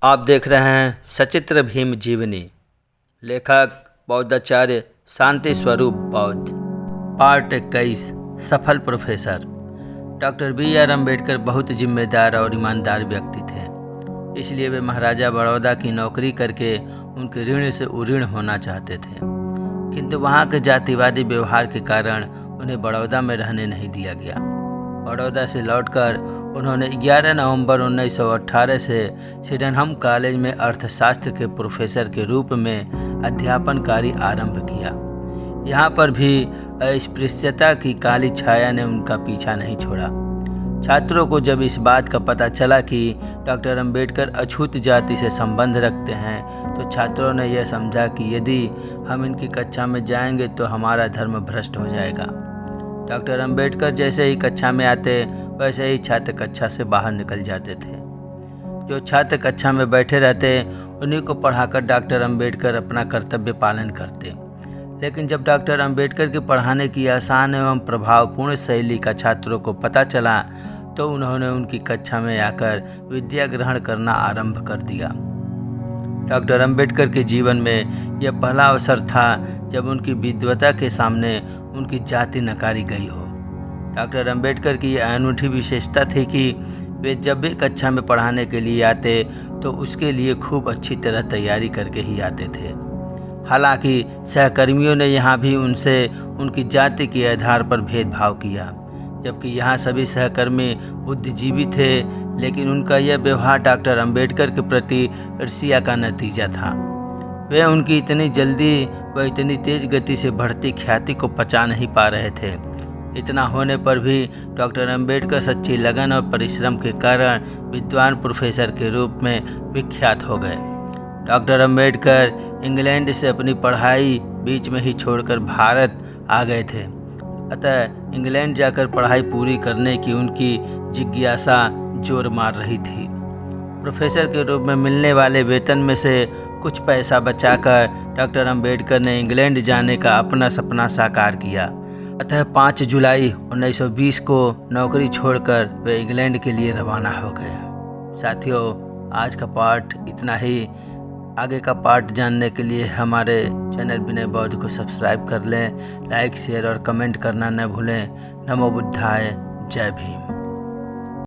आप देख रहे हैं सचित्र भीम जीवनी। लेखक बौद्धाचार्य शांति स्वरूप बौद्ध। पार्ट 21। सफल प्रोफेसर। Doctor B R. अम्बेडकर बहुत जिम्मेदार और ईमानदार व्यक्ति थे, इसलिए वे महाराजा बड़ौदा की नौकरी करके उनके ऋण से उऋण होना चाहते थे, किंतु वहाँ के जातिवादी व्यवहार के कारण उन्हें बड़ौदा में रहने नहीं दिया गया। बड़ौदा से लौटकर उन्होंने 11 नवंबर 1918 से सिडेनहम कॉलेज में अर्थशास्त्र के प्रोफेसर के रूप में अध्यापन कार्य आरंभ किया। यहाँ पर भी अस्पृश्यता की काली छाया ने उनका पीछा नहीं छोड़ा। छात्रों को जब इस बात का पता चला कि डॉक्टर अम्बेडकर अछूत जाति से संबंध रखते हैं, तो छात्रों ने यह समझा कि यदि हम इनकी कक्षा में जाएंगे तो हमारा धर्म भ्रष्ट हो जाएगा। डॉक्टर अम्बेडकर जैसे ही कक्षा में आते, वैसे ही छात्र कक्षा से बाहर निकल जाते थे। जो छात्र कक्षा में बैठे रहते, उन्हीं को पढ़ाकर डॉक्टर अम्बेडकर अपना कर्तव्य पालन करते। लेकिन जब डॉक्टर अम्बेडकर के पढ़ाने की आसान एवं प्रभावपूर्ण शैली का छात्रों को पता चला, तो उन्होंने उनकी कक्षा में आकर विद्या ग्रहण करना आरंभ कर दिया। डॉक्टर अम्बेडकर के जीवन में यह पहला अवसर था जब उनकी विद्वता के सामने उनकी जाति नकारी गई हो। डॉक्टर अम्बेडकर की यह अनूठी विशेषता थी कि वे जब भी कक्षा में पढ़ाने के लिए आते तो उसके लिए खूब अच्छी तरह तैयारी करके ही आते थे। हालांकि सहकर्मियों ने यहाँ भी उनसे उनकी जाति के आधार पर भेदभाव किया, जबकि यहाँ सभी सहकर्मी बुद्धिजीवी थे, लेकिन उनका यह व्यवहार डॉक्टर अम्बेडकर के प्रति ईर्ष्या का नतीजा था। वे उनकी इतनी जल्दी व इतनी तेज गति से बढ़ती ख्याति को पचा नहीं पा रहे थे। इतना होने पर भी डॉक्टर अम्बेडकर सच्ची लगन और परिश्रम के कारण विद्वान प्रोफेसर के रूप में विख्यात हो गए। डॉक्टर अम्बेडकर इंग्लैंड से अपनी पढ़ाई बीच में ही छोड़कर भारत आ गए थे, अतः इंग्लैंड जाकर पढ़ाई पूरी करने की उनकी जिज्ञासा जोर मार रही थी। प्रोफेसर के रूप में मिलने वाले वेतन में से कुछ पैसा बचाकर डॉक्टर अम्बेडकर ने इंग्लैंड जाने का अपना सपना साकार किया। अतः 5 जुलाई 1920 को नौकरी छोड़कर वे इंग्लैंड के लिए रवाना हो गए। साथियों, आज का पार्ट इतना ही। आगे का पार्ट जानने के लिए हमारे चैनल विनय बौद्ध को सब्सक्राइब कर लें, लाइक शेयर और कमेंट करना न भूलें। नमो बुद्धाय। जय भीम।